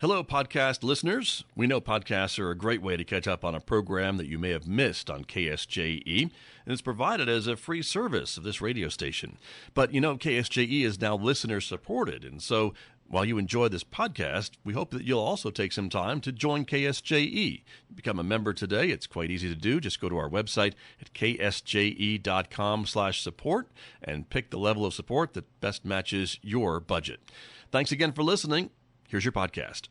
Hello, podcast listeners. We know podcasts are a great way to catch up on a program that you may have missed on KSJE, and it's provided as a free service of this radio station. But you know, KSJE is now listener supported, and so while you enjoy this podcast, we hope that you'll also take some time to join KSJE. Become a member today. It's quite easy to do. Just go to our website at ksje.com/support and pick the level of support that best matches your budget. Thanks again for listening. Here's your podcast.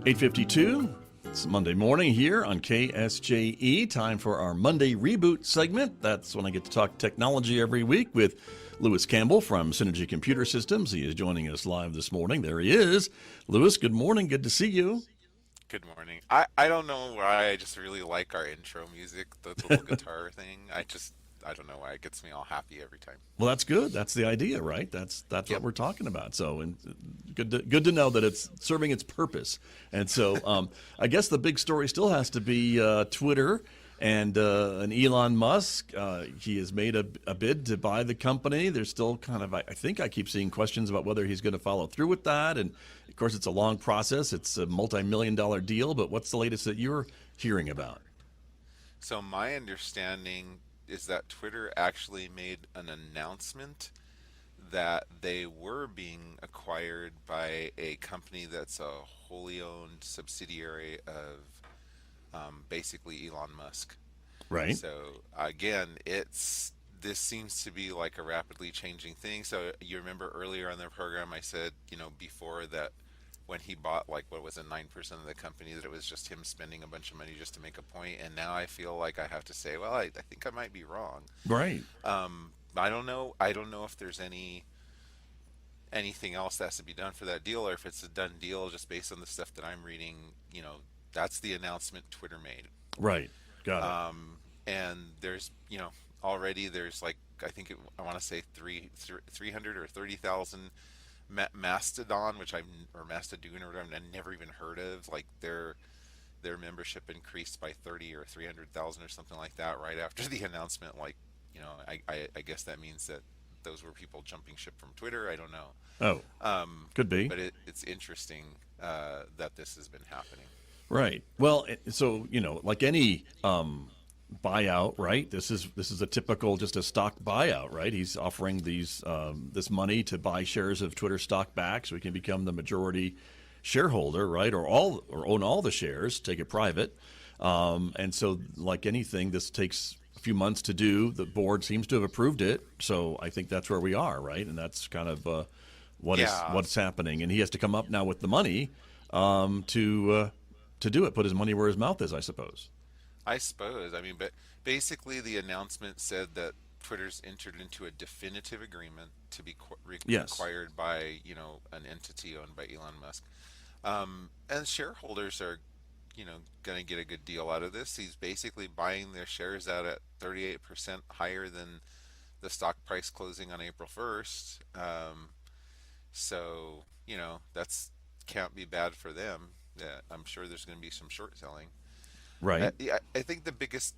8:52. It's Monday morning here on KSJE. Time for our Monday Reboot segment. That's when I get to talk technology every week with Lewis Campbell from Cintigy Computer Systems. He is joining us live this morning. There he is. Lewis, good morning. Good to see you. Good morning. I don't know why. I just really like our intro music, the little guitar thing. I don't know why it gets me all happy every time. Well, that's good. That's the idea, right? That's what we're talking about. So, and good to know that it's serving its purpose. And so, I guess the big story still has to be Twitter and Elon Musk. He has made a bid to buy the company. There's still kind of, I think I keep seeing questions about whether he's going to follow through with that. And of course, it's a long process. It's a multi-million-dollar deal. But what's the latest that you're hearing about? So my understanding is that Twitter actually made an announcement that they were being acquired by a company that's a wholly owned subsidiary of basically Elon Musk. Right. So again, this seems to be like a rapidly changing thing. So you remember earlier on the program I said, before that when he bought, like, what was it, 9% of the company, that it was just him spending a bunch of money just to make a point. And now I feel like I have to say, well, I think I might be wrong. Right. I don't know if there's anything else that has to be done for that deal, or if it's a done deal just based on the stuff that I'm reading. That's the announcement Twitter made. Right. Got it. And there's, already there's like, I want to say 300 or 30,000 Mastodon, or Mastodon or whatever, I've never even heard of. Like their membership increased by 30 or 300,000 or something like that right after the announcement. Like, I guess that means that those were people jumping ship from Twitter. I don't know. Could be. But it's interesting that this has been happening. Right. Well, so like any buyout, right? This is a typical, just a stock buyout, right? He's offering this money to buy shares of Twitter stock back, so he can become the majority shareholder, right? Or own all the shares, take it private. And so, like anything, this takes a few months to do. The board seems to have approved it, so I think that's where we are, right? And that's kind of what's happening. And he has to come up now with the money to do it, put his money where his mouth is, I suppose. But basically the announcement said that Twitter's entered into a definitive agreement to be acquired by, an entity owned by Elon Musk. And shareholders are, going to get a good deal out of this. He's basically buying their shares out at 38% higher than the stock price closing on April 1st. So, that's can't be bad for them. Yeah, I'm sure there's going to be some short selling. Right. I think the biggest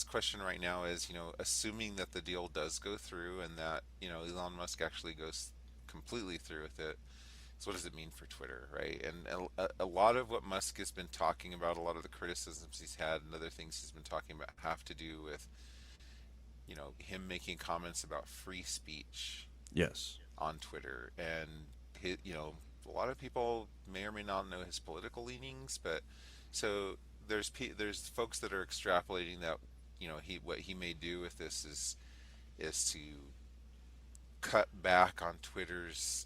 question right now is, assuming that the deal does go through and that, Elon Musk actually goes completely through with it. So what does it mean for Twitter, right? And a lot of what Musk has been talking about, a lot of the criticisms he's had and other things he's been talking about have to do with, him making comments about free speech. Yes. On Twitter. And, a lot of people may or may not know his political leanings, but so there's folks that are extrapolating that what he may do with this is to cut back on Twitter's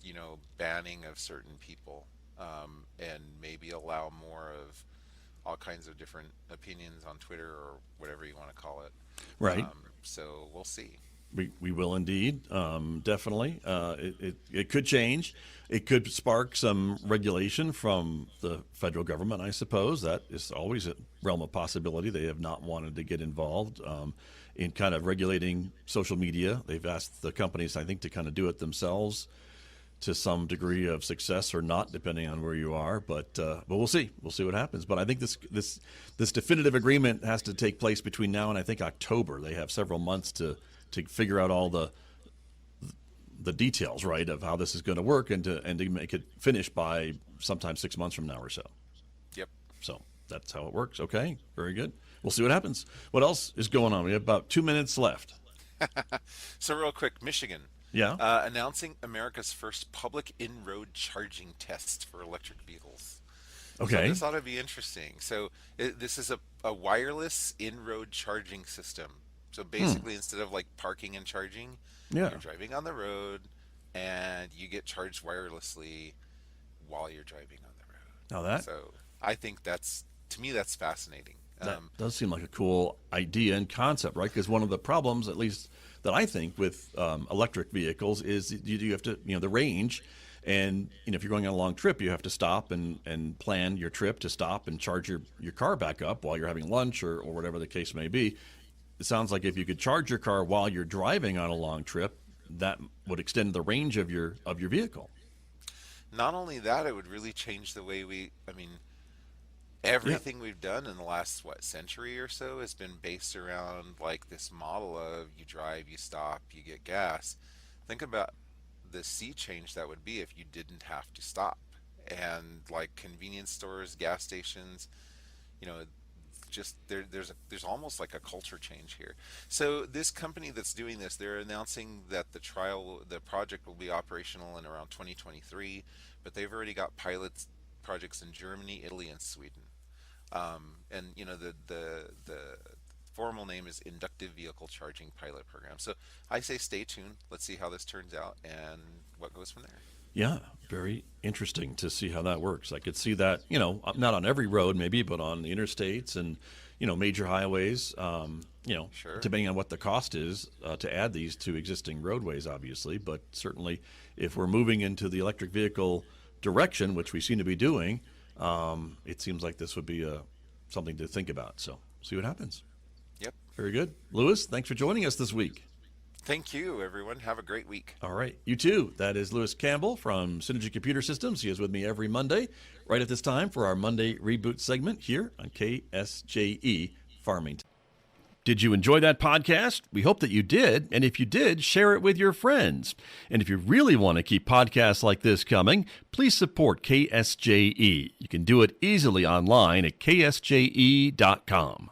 banning of certain people, and maybe allow more of all kinds of different opinions on Twitter, or whatever you want to call it. Right. So we'll see. We will indeed, definitely. It could change. It could spark some regulation from the federal government, I suppose. That is always a realm of possibility. They have not wanted to get involved in kind of regulating social media. They've asked the companies, I think, to kind of do it themselves to some degree of success or not, depending on where you are. But we'll see. We'll see what happens. But I think this definitive agreement has to take place between now and I think October. They have several months to to figure out all the details, right, of how this is going to work, and to make it finish by sometime 6 months from now or so. Yep. So that's how it works. Okay, very good. We'll see what happens. What else is going on? We have about 2 minutes left. So real quick, Michigan. Yeah. Announcing America's first public in-road charging test for electric vehicles. Okay. So this ought to be interesting. So this is a wireless in-road charging system. So basically, instead of like parking and charging, Yeah. you're driving on the road and you get charged wirelessly while you're driving on the road. Now that So I think to me, that's fascinating. that does seem like a cool idea and concept, right? Because one of the problems, at least that I think, with electric vehicles is you have to, the range. And if you're going on a long trip, you have to stop and plan your trip to stop and charge your car back up while you're having lunch or whatever the case may be. It sounds like if you could charge your car while you're driving on a long trip, that would extend the range of your vehicle. Not only that, it would really change the way everything we've done in the last century or so has been based around like this model of you drive, you stop, you get gas. Think about the sea change that would be if you didn't have to stop. And like convenience stores, gas stations, just there's almost like a culture change here. So this company that's doing this, they're announcing that the project will be operational in around 2023, but they've already got projects in Germany, Italy, and Sweden. And the formal name is Inductive Vehicle Charging Pilot Program. So I say stay tuned. Let's see how this turns out and what goes from there. Yeah, very interesting to see how that works. I could see that, not on every road maybe, but on the interstates and, major highways, Sure. depending on what the cost is to add these to existing roadways, obviously. But certainly if we're moving into the electric vehicle direction, which we seem to be doing, it seems like this would be something to think about. So see what happens. Yep. Very good. Lewis, thanks for joining us this week. Thank you, everyone. Have a great week. All right. You too. That is Lewis Campbell from Cintigy Computer Systems. He is with me every Monday, right at this time, for our Monday Reboot segment here on KSJE Farmington. Did you enjoy that podcast? We hope that you did. And if you did, share it with your friends. And if you really want to keep podcasts like this coming, please support KSJE. You can do it easily online at ksje.com.